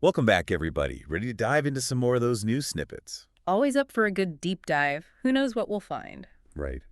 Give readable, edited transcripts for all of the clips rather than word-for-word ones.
Welcome back, everybody. Ready to dive into some more of those news snippets? Always up for a good deep dive. Who knows what we'll find? Right.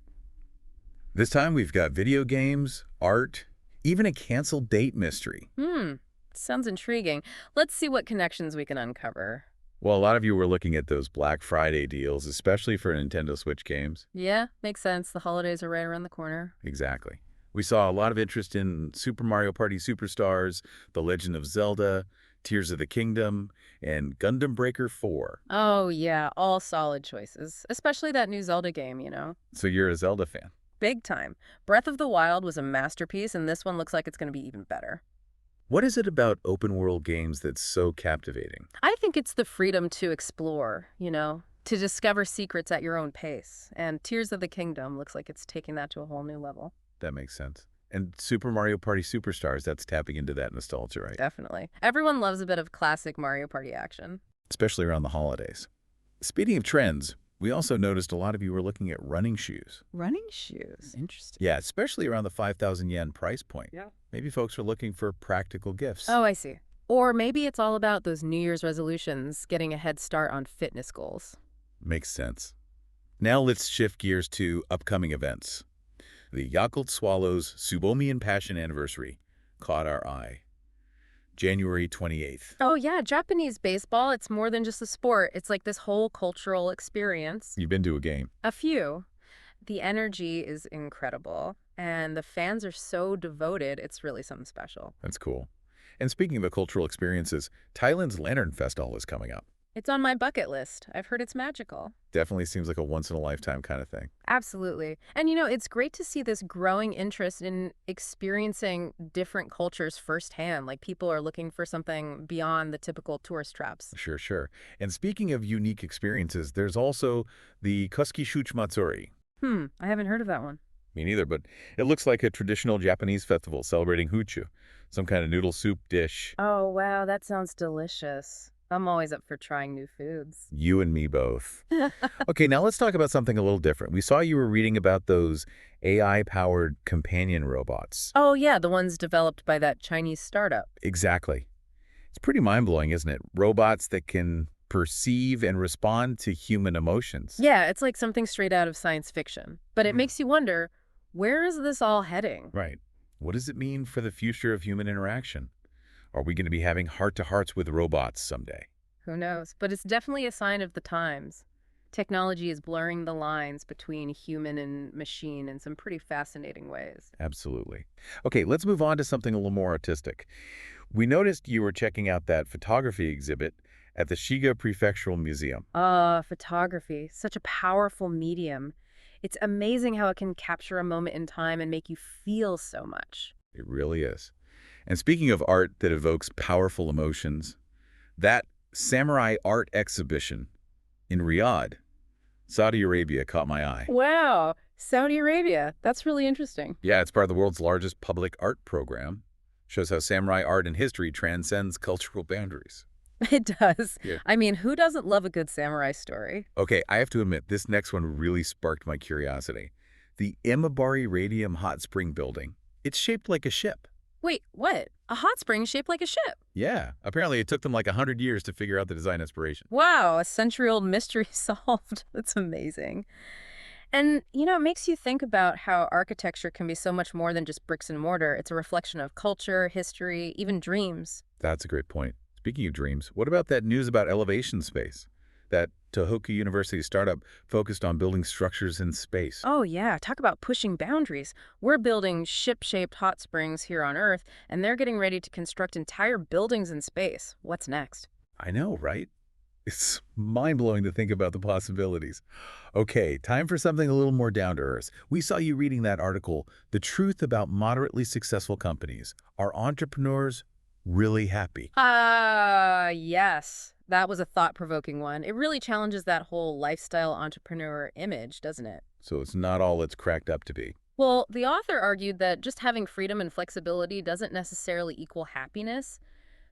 This time we've got video games, art, even a canceled date mystery. Hmm, sounds intriguing. Let's see what connections we can uncover. Well, a lot of you were looking at those Black Friday deals, especially for Nintendo Switch games. Yeah, makes sense. The holidays are right around the corner. Exactly. We saw a lot of interest in Super Mario Party Superstars, The Legend of Zelda, Tears of the Kingdom, and Gundam Breaker 4. Oh, yeah, all solid choices. Especially that new Zelda game. So you're a Zelda fan. Big time. Breath of the Wild was a masterpiece, and this one looks like it's going to be even better. What is it about open-world games that's so captivating? I think it's the freedom to explore, to discover secrets at your own pace. And Tears of the Kingdom looks like it's taking that to a whole new level. That makes sense. And Super Mario Party Superstars, that's tapping into that nostalgia, right? Definitely. Everyone loves a bit of classic Mario Party action. Especially around the holidays. Speaking of trends, we also noticed a lot of you were looking at running shoes. Running shoes. Interesting. Yeah, especially around the 5,000 yen price point. Yeah. Maybe folks are looking for practical gifts. Oh, I see. Or maybe it's all about those New Year's resolutions, getting a head start on fitness goals. Makes sense. Now let's shift gears to upcoming events. The Yakult Swallows Subomian Passion Anniversary caught our eye. January 28th. Oh, yeah, Japanese baseball, it's more than just a sport. It's like this whole cultural experience. You've been to a game. A few. The energy is incredible, and the fans are so devoted, it's really something special. That's cool. And speaking of the cultural experiences, Thailand's Lantern Festival is coming up. It's on my bucket list. I've heard it's magical. Definitely seems like a once-in-a-lifetime kind of thing. Absolutely. And it's great to see this growing interest in experiencing different cultures firsthand. Like people are looking for something beyond the typical tourist traps. Sure, sure. And speaking of unique experiences, there's also the Koski Matsuri. I haven't heard of that one. Me neither, but it looks like a traditional Japanese festival celebrating Huchu, some kind of noodle soup dish. Oh, wow, that sounds delicious. I'm always up for trying new foods. You and me both. Okay, now let's talk about something a little different. We saw you were reading about those AI-powered companion robots. Oh, yeah, the ones developed by that Chinese startup. Exactly. It's pretty mind-blowing, isn't it? Robots that can perceive and respond to human emotions. Yeah, it's like something straight out of science fiction. But it Hmm. makes you wonder, where is this all heading? Right. What does it mean for the future of human interaction? Are we going to be having heart-to-hearts with robots someday? Who knows? But it's definitely a sign of the times. Technology is blurring the lines between human and machine in some pretty fascinating ways. Absolutely. Okay, let's move on to something a little more artistic. We noticed you were checking out that photography exhibit at the Shiga Prefectural Museum. Photography, such a powerful medium. It's amazing how it can capture a moment in time and make you feel so much. It really is. And speaking of art that evokes powerful emotions, that samurai art exhibition in Riyadh, Saudi Arabia, caught my eye. Wow, Saudi Arabia. That's really interesting. Yeah, it's part of the world's largest public art program. Shows how samurai art and history transcends cultural boundaries. It does. Yeah. I mean, who doesn't love a good samurai story? Okay, I have to admit, this next one really sparked my curiosity. The Imabari Radium Hot Spring Building. It's shaped like a ship. Wait, what? A hot spring shaped like a ship? Yeah, apparently it took them like 100 years to figure out the design inspiration. Wow, a century-old mystery solved. That's amazing. And, it makes you think about how architecture can be so much more than just bricks and mortar. It's a reflection of culture, history, even dreams. That's a great point. Speaking of dreams, what about that news about Elevation Space? That Tohoku University startup focused on building structures in space. Oh, yeah, talk about pushing boundaries. We're building ship-shaped hot springs here on Earth, and they're getting ready to construct entire buildings in space. What's next? I know, right? It's mind-blowing to think about the possibilities. Okay, time for something a little more down to earth. We saw you reading that article, The Truth About Moderately Successful Companies. Are entrepreneurs really happy? Yes. That was a thought-provoking one. It really challenges that whole lifestyle entrepreneur image, doesn't it? So it's not all it's cracked up to be. Well, the author argued that just having freedom and flexibility doesn't necessarily equal happiness.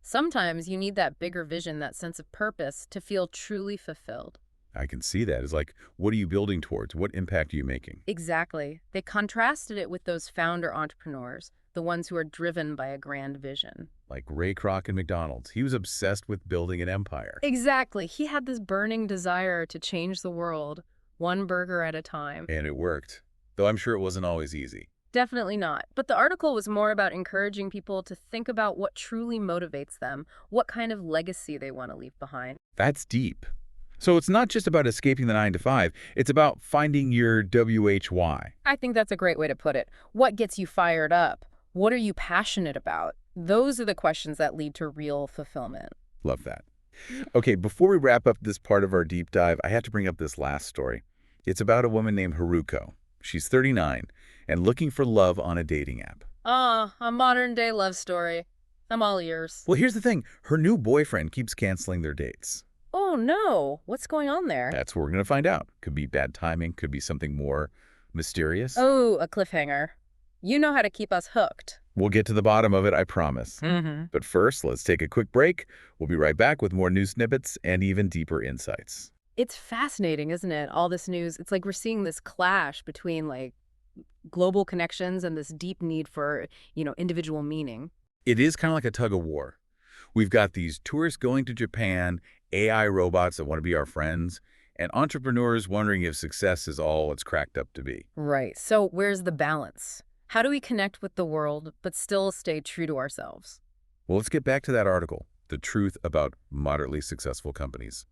Sometimes you need that bigger vision, that sense of purpose, to feel truly fulfilled. I can see that. It's like, what are you building towards? What impact are you making? Exactly. They contrasted it with those founder entrepreneurs, the ones who are driven by a grand vision. Like Ray Kroc and McDonald's. He was obsessed with building an empire. Exactly. He had this burning desire to change the world, one burger at a time. And it worked. Though I'm sure it wasn't always easy. Definitely not. But the article was more about encouraging people to think about what truly motivates them, what kind of legacy they want to leave behind. That's deep. So it's not just about escaping the 9 to 5, it's about finding your WHY. I think that's a great way to put it. What gets you fired up? What are you passionate about? Those are the questions that lead to real fulfillment. Love that. Okay, before we wrap up this part of our deep dive, I have to bring up this last story. It's about a woman named Haruko. She's 39 and looking for love on a dating app. Ah, a modern-day love story. I'm all ears. Well, here's the thing. Her new boyfriend keeps canceling their dates. Oh, no. What's going on there? That's what we're going to find out. Could be bad timing, could be something more mysterious. Oh, a cliffhanger. You know how to keep us hooked. We'll get to the bottom of it, I promise. Mm-hmm. But first, let's take a quick break. We'll be right back with more news snippets and even deeper insights. It's fascinating, isn't it? All this news. It's like we're seeing this clash between, like, global connections and this deep need for, individual meaning. It is kind of like a tug of war. We've got these tourists going to Japan, AI robots that want to be our friends, and entrepreneurs wondering if success is all it's cracked up to be. Right. So where's the balance? How do we connect with the world but still stay true to ourselves? Well, let's get back to that article, The Truth About Moderately Successful Companies.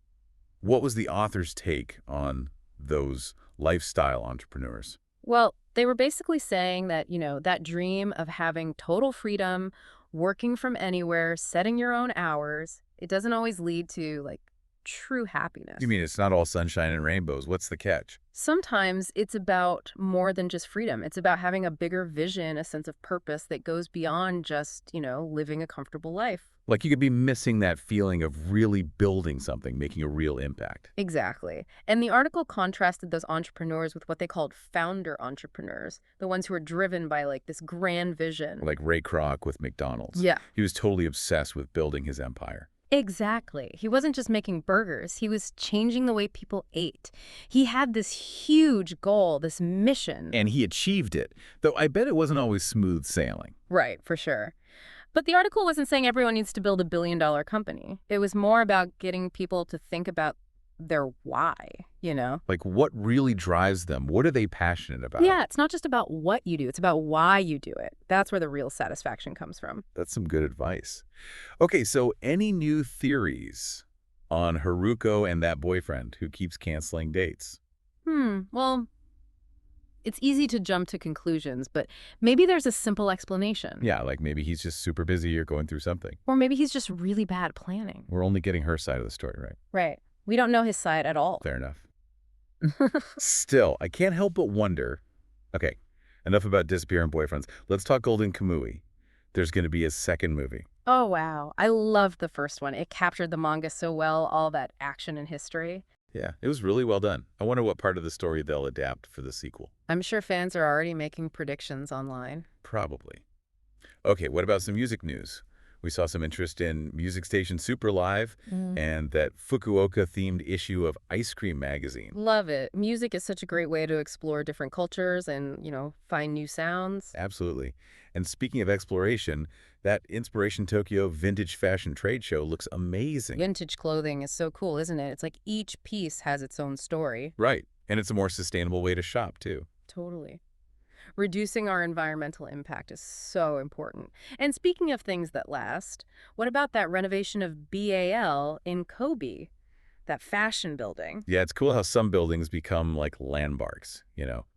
What was the author's take on those lifestyle entrepreneurs? Well, they were basically saying that, that dream of having total freedom, working from anywhere, setting your own hours, it doesn't always lead to, like, true happiness. You mean it's not all sunshine and rainbows? What's the catch? Sometimes it's about more than just freedom. It's about having a bigger vision, a sense of purpose that goes beyond just, living a comfortable life. Like you could be missing that feeling of really building something, making a real impact. Exactly. And the article contrasted those entrepreneurs with what they called founder entrepreneurs, the ones who are driven by, like, this grand vision. Like Ray Kroc with McDonald's. Yeah. He was totally obsessed with building his empire. Exactly. He wasn't just making burgers. He was changing the way people ate. He had this huge goal, this mission. And he achieved it, though I bet it wasn't always smooth sailing. Right, for sure. But the article wasn't saying everyone needs to build a billion-dollar company. It was more about getting people to think about their why, Like what really drives them? What are they passionate about? Yeah, it's not just about what you do. It's about why you do it. That's where the real satisfaction comes from. That's some good advice. Okay, so any new theories on Haruko and that boyfriend who keeps canceling dates? Well, it's easy to jump to conclusions, but maybe there's a simple explanation. Yeah, like maybe he's just super busy or going through something. Or maybe he's just really bad planning. We're only getting her side of the story, right? Right. We don't know his side at all. Fair enough. Still, I can't help but wonder. Okay, enough about disappearing boyfriends. Let's talk Golden Kamuy. There's going to be a second movie. Oh, wow. I loved the first one. It captured the manga so well, all that action and history. Yeah, it was really well done. I wonder what part of the story they'll adapt for the sequel. I'm sure fans are already making predictions online. Probably. Okay, what about some music news? We saw some interest in Music Station Super Live and that Fukuoka-themed issue of Ice Cream magazine. Love it. Music is such a great way to explore different cultures and, find new sounds. Absolutely. And speaking of exploration, that Inspiration Tokyo Vintage Fashion Trade Show looks amazing. Vintage clothing is so cool, isn't it? It's like each piece has its own story. Right. And it's a more sustainable way to shop, too. Totally. Reducing our environmental impact is so important. And speaking of things that last, what about that renovation of BAL in Kobe? That fashion building. Yeah, it's cool how some buildings become like landmarks.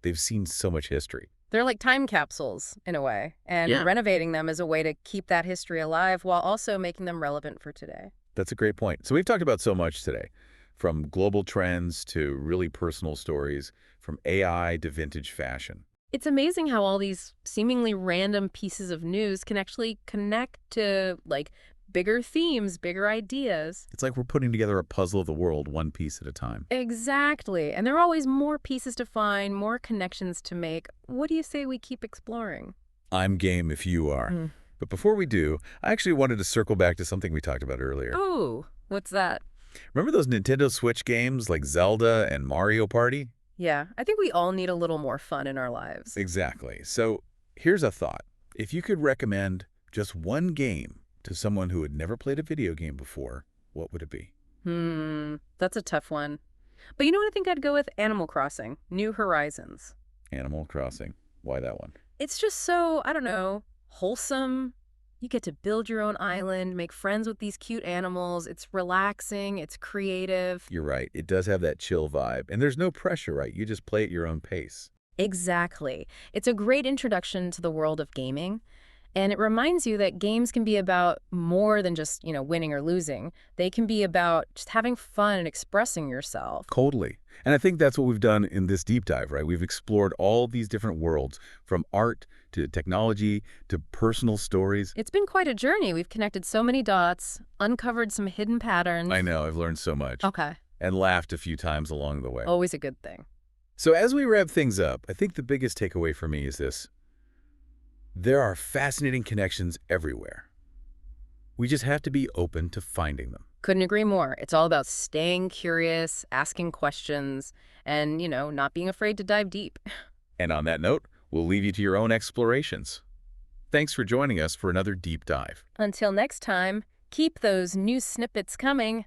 They've seen so much history. They're like time capsules, in a way. And renovating them is a way to keep that history alive while also making them relevant for today. That's a great point. So we've talked about so much today, from global trends to really personal stories, from AI to vintage fashion. It's amazing how all these seemingly random pieces of news can actually connect to, like, bigger themes, bigger ideas. It's like we're putting together a puzzle of the world one piece at a time. Exactly. And there are always more pieces to find, more connections to make. What do you say we keep exploring? I'm game if you are. But before we do, I actually wanted to circle back to something we talked about earlier. Oh, what's that? Remember those Nintendo Switch games like Zelda and Mario Party? Yeah, I think we all need a little more fun in our lives. Exactly. So here's a thought. If you could recommend just one game to someone who had never played a video game before, what would it be? That's a tough one. But you know what I think I'd go with? Animal Crossing, New Horizons. Animal Crossing. Why that one? It's just so, I don't know, wholesome. You get to build your own island, make friends with these cute animals. It's relaxing, it's creative. You're right. It does have that chill vibe. And there's no pressure, right? You just play at your own pace. Exactly. It's a great introduction to the world of gaming, and it reminds you that games can be about more than just, winning or losing. They can be about just having fun and expressing yourself. Totally. And I think that's what we've done in this deep dive, right? We've explored all these different worlds, from art to technology to personal stories. It's been quite a journey. We've connected so many dots, uncovered some hidden patterns. I know, I've learned so much. Okay. And laughed a few times along the way. Always a good thing. So as we wrap things up, I think the biggest takeaway for me is this. There are fascinating connections everywhere. We just have to be open to finding them. Couldn't agree more. It's all about staying curious, asking questions, and, not being afraid to dive deep. And on that note, we'll leave you to your own explorations. Thanks for joining us for another deep dive. Until next time, keep those new snippets coming.